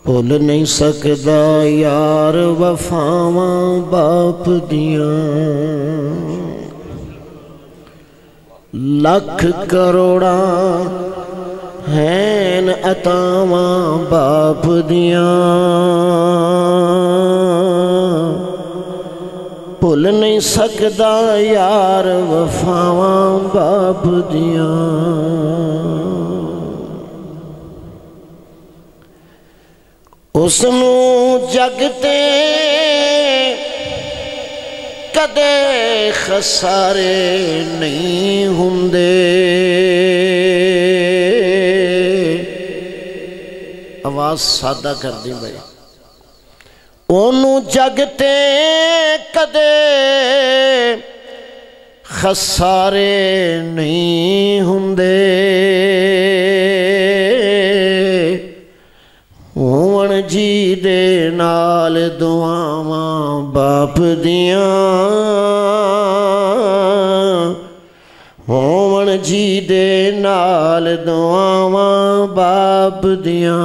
ਭੁੱਲ ਨਹੀਂ ਸਕਦਾ ਯਾਰ ਵਫਾਵਾਂ ਬਾਪ ਦੀਆਂ। ਲੱਖ ਕਰੋੜਾਂ ਹੈਨ ਅਤਾਵਾਂ ਬਾਪ ਦੀਆਂ। ਭੁੱਲ ਨਹੀਂ ਸਕਦਾ ਯਾਰ ਵਫਾਵਾਂ ਬਾਪ ਦੀਆਂ। ਉਸ ਨੂੰ ਜਗ ਤੇ ਕਦੇ ਖਸਾਰੇ ਨਹੀਂ ਹੁੰਦੇ। ਆਵਾਜ਼ ਸਾਦਾ ਕਰਦੀ ਬਈ। ਉਹਨੂੰ ਜਗ ਤੇ ਕਦੇ ਖਸਾਰੇ ਨਹੀਂ ਹੁੰਦੇ। ਹੋਵਣ ਜੀ ਦੇ ਨਾਲ ਦੁਆਵਾਂ ਬਾਪ ਦੀਆਂ। ਹੋਵਣ ਜੀ ਦੇ ਨਾਲ ਦੁਆਵਾਂ ਬਾਪ ਦੀਆਂ।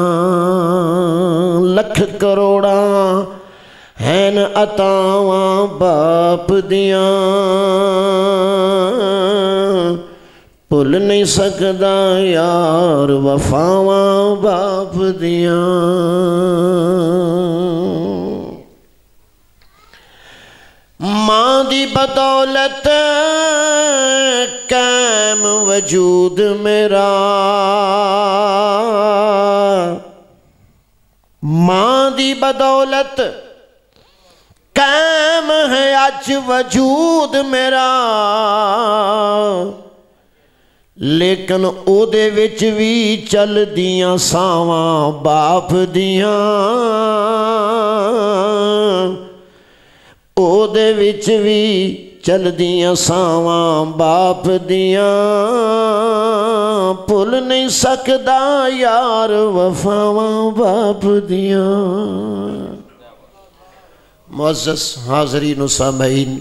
ਲੱਖ ਕਰੋੜਾਂ ਹੈਨ ਅਤਾਵਾਂ ਬਾਪ ਦੀਆਂ। ਭੁੱਲ ਨਹੀਂ ਸਕਦਾ ਯਾਰ ਵਫਾਵਾਂ ਬਾਪ ਦੀਆਂ। ਮਾਂ ਦੀ ਬਦੌਲਤ ਕਾਇਮ ਵਜੂਦ ਮੇਰਾ। ਮਾਂ ਦੀ ਬਦੌਲਤ ਕਾਇਮ ਹੈ ਅੱਜ ਵਜੂਦ ਮੇਰਾ। ਲੇਕਿਨ ਉਹਦੇ ਵਿੱਚ ਵੀ ਚੱਲਦੀਆਂ ਸਾਵਾਂ ਬਾਪ ਦੀਆਂ। ਉਹਦੇ ਵਿੱਚ ਵੀ ਚੱਲਦੀਆਂ ਸਾਵਾਂ ਬਾਪ ਦੀਆਂ। ਭੁੱਲ ਨਹੀਂ ਸਕਦਾ ਯਾਰ ਵਫਾਵਾਂ ਬਾਪ ਦੀਆਂ। ਮੁਅੱਜ਼ਜ਼ ਹਾਜ਼ਰੀਨ ਸਾਮਈਨ,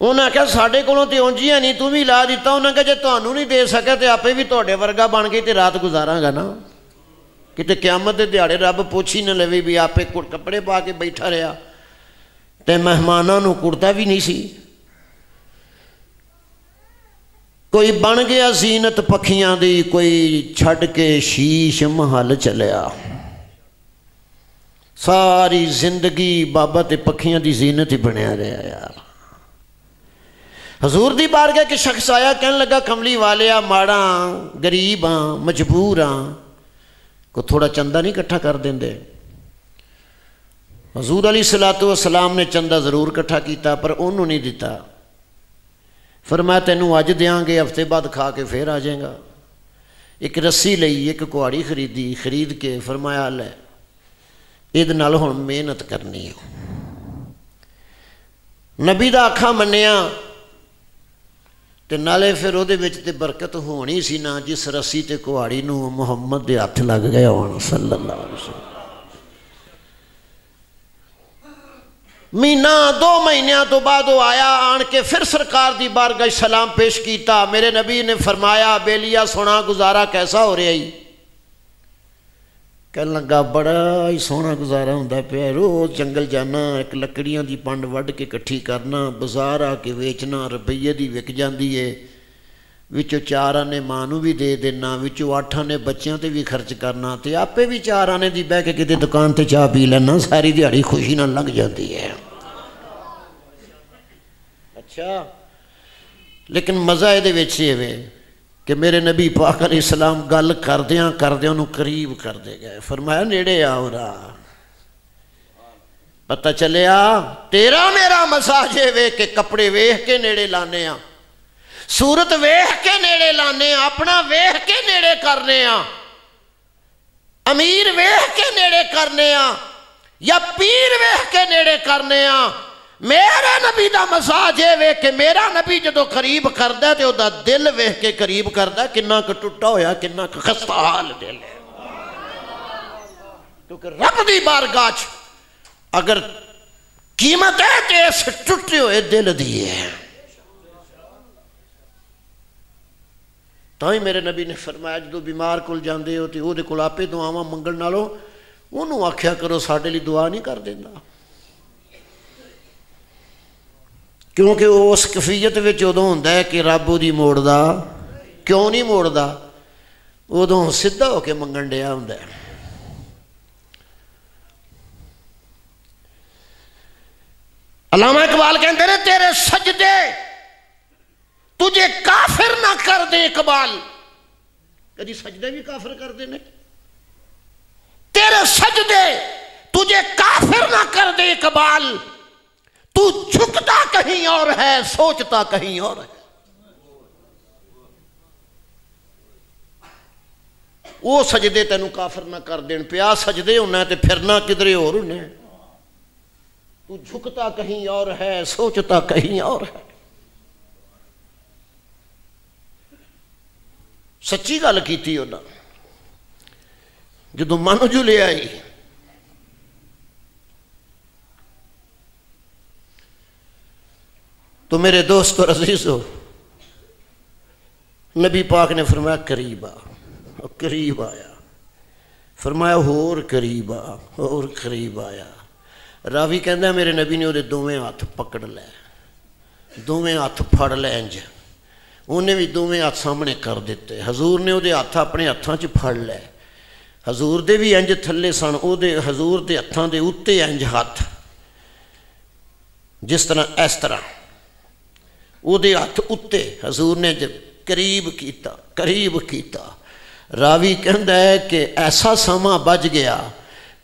انہیں کہا ساڈے کولوں تے اونجی ہے نہیں، تم بھی لا دیتا۔ انہیں کہا جے تانوں نہیں دے سکے تو آپے بھی تواڈے ورگا بن کے تے رات گزاراں گا نا، کتے قیامت دے دیہاڑے رب پوچھ ہی نہ لوے بھی آپے کپڑے پا کے بیٹھا رہا تے مہماناں نوں کڑتا بھی نہیں سی۔ کوئی بن گیا زینت پکھیاں دی، کوئی چھڈ کے شیش محل چلیا۔ ساری زندگی بابا تے پکھیاں دی زینت ہی بنیا رہا یار۔ حضور دی بارگاہ کہ شخص آیا، کہنے لگا کملی والیا ماڑا غریب ہاں مجبور ہاں، کو تھوڑا چندہ نہیں کٹھا کر دیں دے؟ حضور علیہ السلام نے چندہ ضرور کٹھا کیتا پر انہوں نہیں دیتا۔ فرمایا تینوں اج دیاں گے، ہفتے بعد کھا کے پھر آ جائیں گا۔ ایک رسی لئی، ایک کہاڑی خریدی، خرید کے فرمایا لے یہ نال ہن محنت کرنی ہے۔ نبی دا آکھا منیا تے نالے پھر وہ تے برکت ہونی سی نا جس رسی تے کہاڑی نو محمد دے ہاتھ لگ گیا ہون صلی اللہ علیہ وسلم۔ مہینہ 2 مہینیاں تو بعد وہ آیا، آن کے پھر سرکار دی بارگاہ سلام پیش کیتا۔ میرے نبی نے فرمایا بیلیا سونا گزارا کیسا ہو رہا ہی؟ کہنے لگا بڑا ہی سونا گزارا ہوندا پیا، روز جنگل جانا، ایک لکڑیاں دی پنڈ وڈ کے کٹھی کرنا، بازار آ کے ویچنا، روپیے دی وک جاندی ہے، وچوں 4 آنے ماں نوں بھی دے دینا، وچوں 8 آنے بچیاں تے بھی خرچ کرنا، تے آپے بھی 4 آنے دی بہ کے کتے دکان تے چاہ پی لینا، ساری دیہاڑی خوشی نہ لگ جاتی ہے۔ اچھا لیکن مزہ یہ وچ ہے کہ میرے نبی پاک علیہ السلام گل کردیاں انہوں قریب کر دے گئے۔ فرمایا نیڑے آؤ رہا، پتہ چلیا تیرا میرا مساج ہے کہ کپڑے ویکھ کے نیڑے لانے ہاں، صورت ویکھ کے نیڑے لانے ہاں، اپنا ویکھ کے نیڑے کرنے ہاں، امیر ویکھ کے نیڑے کرنے ہاں یا پیر ویکھ کے نیڑے کرنے ہاں۔ میرے نبی دا مساج ہے کہ میرا نبی جدو قریب کردہ تے او دا دل ویکھ کے قریب کردہ، کننا کا ٹوٹا ہویا، کننا کا خستہ حال دل ہے۔ کیونکہ رب دی بارگاہ اگر قیمت ہے تے اس ٹوٹے ہوئے دل دیئے ہیں۔ تاں میرے نبی نے فرمایا جدو بیمار کل جاندے ہو تے او دے کل آپے دعاواں منگن نالو انہوں آکھیا کرو ساڈے لی دعا نہیں کر دینا، کیونکہ وہ اس کفیت وچ ادوں ہوندا ہے کہ رب دی موڑدا کیوں نہیں موڑدا، ادوں سدھا ہو کے منگن ڈیا ہوندا ہے۔ علامہ اقبال کہتے ہیں تیرے سجدے تجھے کافر نہ کر دے اقبال، کدی سجدے بھی کافر کر دے نے، تیرے سجدے تجھے کافر نہ کر دے اقبال، تو جھکتا کہیں اور ہے سوچتا کہیں اور ہے۔ وہ سجدے تینوں کافر نہ کر دین، پیا سجدے ہونا ہے تے پھرنا کدھرے اور ہونے، تو جھکتا کہیں اور ہے سوچتا کہیں اور ہے۔ سچی گل کیتی انہاں جدوں من جو لے آئی۔ تو میرے دوست اور عزیزو نبی پاک نے فرمایا قریب آ، قریب آیا، فرمایا ہور قریب آ، اور قریب آیا۔ راوی کہندہ ہے میرے نبی نے وہ دوویں ہاتھ پکڑ لے، دوویں ہاتھ پھڑ لے انج، انہیں بھی دوویں ہاتھ سامنے کر دیتے، حضور نے وہ ہاتھ اپنے ہاتھاں چ پھڑ لے، حضور دے بھی انج تھلے سن، وہ حضور دے ہاتھاں دے اتے انج ہاتھ جس طرح اس طرح وہ دے ہاتھ اتے، حضور نے جب قریب کیتا، راوی کہندہ ہے کہ ایسا سما بج گیا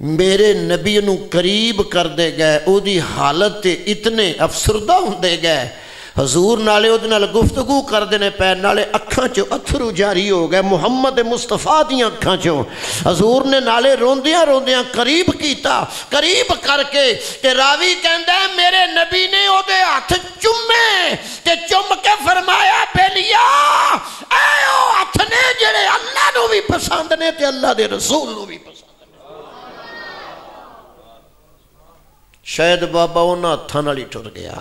میرے نبی نو قریب کر دے گئے، او دی حالت اتنے افسردہ ہوں دے گئے، حضور نالے او دنال گفتگو کر دینے پہ نالے اکھاں چو اتھرو جاری ہو گئے، محمد مصطفیٰ دیاں اکھاں چو، حضور نے نالے روندیاں قریب کیتا، قریب کر کے تے راوی کہندہ ہے میرے نبی نے او دے ہاتھ چمے تے چم کے فرمایا بیلیا اے او ہاتھ نے جڑے اللہ نو بھی پسند نے تے اللہ دے رسول نو بھی پسند نے۔ شاید بابا انہاں ہتھاں نال ہی ٹر گیا،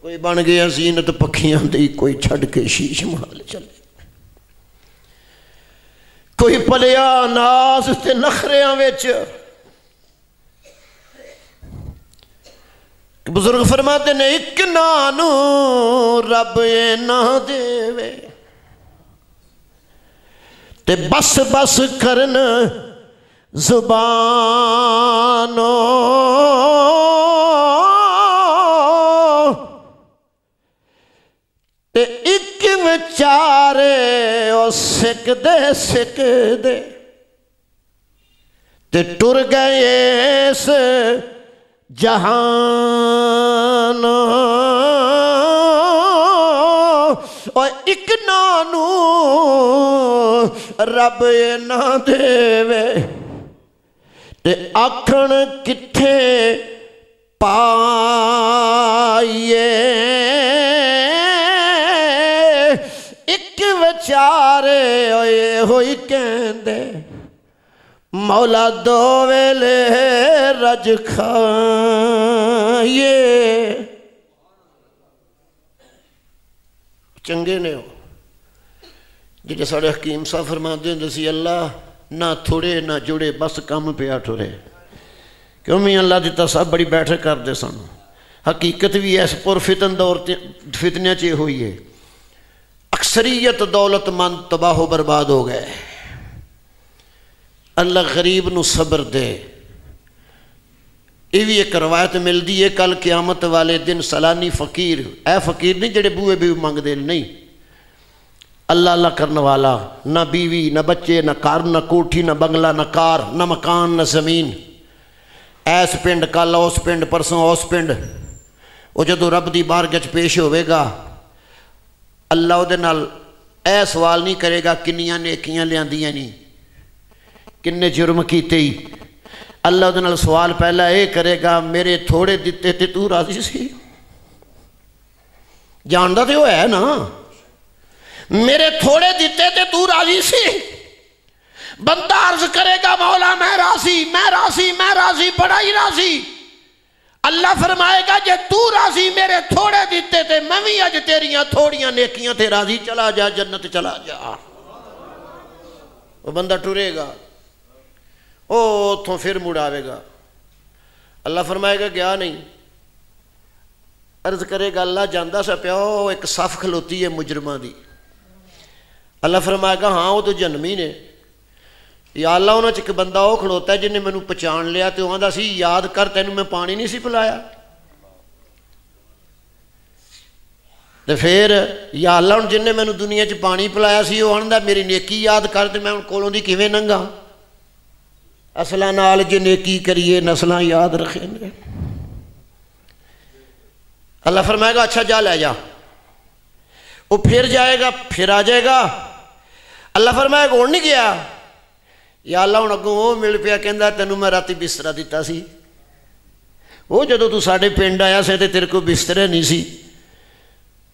کوئی بن گیا زینت پکھیاں دی، کوئی چھڑ کے شیش محل چلے، کوئی پلیا ناز تے نخریاں وچ۔ بزرگ فرماتے نے ایک نانو رب نہ دے تے بس بس کرن زبانو، تے ایک وچارے او سک دے تے ٹر گئے اس جہان، اور ایک نانو رب نہ دے تے آکھن کتھے پائیے، ایک وچارے ہوئی کہندے مولا دو ویلے رج کھائیے۔ چنگے نے ہو جی ساڑے حکیم صاحب فرما دیں سی اللہ نہ تھوڑے نہ جڑے بس کم پیا ٹھورے، کیوں میں اللہ دیتا صاحب بڑی بیٹھے کر دے سن، حقیقت بھی ایس پر فتن دور فتنہ چے ہوئی ہے، اکثریت دولت مند تباہ و برباد ہو گئے، اللہ غریب نو صبر دے۔ یہ بھی ایک روایت مل دی ہے کل قیامت والے دن سلانی فقیر، اے فقیر نہیں جڑے بوئے بھی مانگ دے نہیں، اللہ اللہ کرنے والا، نہ بیوی نہ بچے نہ کار نہ کوٹھی نہ بنگلہ نہ کار نہ مکان نہ زمین، ایس پنڈ کل اس پنڈ پرسوں اس پنڈ، وہ جدو رب دی بارگاہ پیش ہوئے گا اللہ او دے نال اے سوال نہیں کرے گا کنیاں نیکیاں لیاندیاں نہیں، کنے جرم کیتے ہی، اللہ دے نال سوال پہلا اے کرے گا میرے تھوڑے دیتے تے تو راضی سی، جاندہ تے وہ ہے نا، میرے تھوڑے دیتے تے تو راضی سی، بندہ عرض کرے گا مولا میں راضی میں راضی میں راضی بڑا ہی راضی، اللہ فرمائے گا جے تو راضی میرے تھوڑے دیتے تے میں بھی اج تیریاں تھوڑیاں نیکیاں تے راضی، چلا جا جنت چلا جا۔ وہ بندہ ٹرے گا، او تو پھر مڑاوے گا، اللہ فرمائے گا گیا نہیں، عرض کرے گا اللہ جاندہ سا پیاؤ ایک صف کھلوتی ہے مجرمہ دی، اللہ فرمائے گا ہاں وہ تو جنمی نے، یا اللہ انہوں نے ایک بندہ وہ کھلوتا ہے جنہیں میں نے پہچان لیا تو وہاں دا سی یاد کر تینوں میں پانی نہیں سی پلایا، تو پھر یا اللہ انہوں جنہیں میں نے دنیا چ پانی پلایا سی وہ آندا میری نیکی یاد کر تو میں ان کولوں دی کیویں ننگا، اصلہ نال جے نیکی کریے نسلاں یاد رکھیں گے، اللہ فرمائے گا اچھا جا لے جا، وہ پھر جائے گا پھر آ جائے گا، اللہ فرمائے گا اور نہیں گیا، یا اللہ ہوں اگوں وہ مل پیا کہندا تینوں میں راتی بسترا دیتا سی، وہ جدو تو ساڑھے پنڈ آیا سے تے تیرے کو بسترے نہیں سی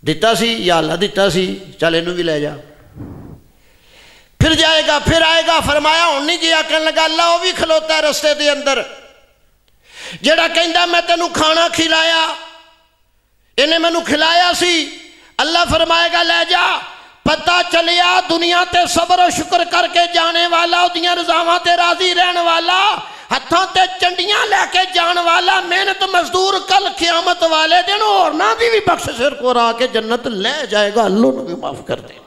دیتا سی، یا اللہ دیتا سی چل انہوں بھی لے جا، پھر جائے گا پھر آئے گا، فرمایا ہوں نہیں گیا، کہنے لگا اللہ وہ بھی کھلوتا ہے رستے دے اندر جڑا کہندا میں تینوں کھانا کھلایا انہیں میں نوں کھلایا سی، اللہ فرمائے گا لے جا، پتہ چلیا دنیا تے صبر و شکر کر کے جانے والا، دیاں رضاواں تے راضی رہن والا، ہتھاں تے چنڈیاں لے کے جان والا، محنت مزدور کل قیامت والے دن اور نہ بھی بخش سر کو را کے جنت لے جائے گا، اللہ نے بھی معاف کر دے گا۔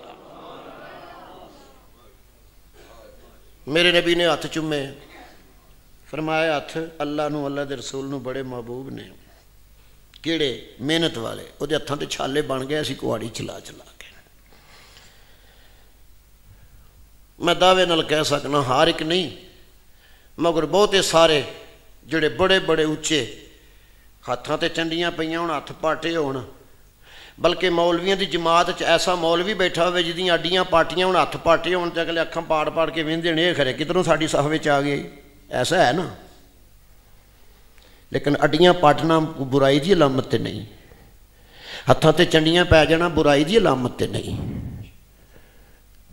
میرے نبی نے ہاتھ چومے، فرمایا ہاتھ اللہ نو اللہ دے رسول نو بڑے محبوب نے، کیڑے محنت والے، وہ دے ہتھاں تے چھالے بن گئے اسی کوڑی چلا چلا کے، میں دعوے نال کہہ سکنا ہر ایک نہیں مگر بہتے سارے جڑے بڑے بڑے اچے ہاتھاں تے چنڈیاں پئیاں ہون ہاتھ پاٹے ہون، بلکہ مولویاں دی جماعت ایسا مولوی بیٹھا ہوئے جدیاں اڈیاں پاٹیاں ہون ہاتھ پاٹے ہون تے اگلے اکھاں پاڑ پاڑ کے ویندے نے کھرے کدھروں ساڈی صف وچ آ گئی، ایسا ہے نا، لیکن اڈیاں پاٹنا برائی دی علامت تے نہیں، ہتھاں تے چنڈیاں پی جانا برائی دی علامت تے نہیں،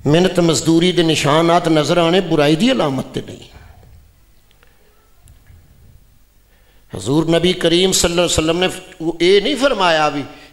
محنت مزدوری دے نشانات نظر آنے برائی دی علامت تے نہیں۔ حضور نبی کریم صلی اللہ علیہ وسلم نے یہ نہیں فرمایا بھی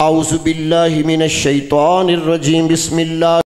اعوذ باللہ من الشیطان الرجیم بسم اللہ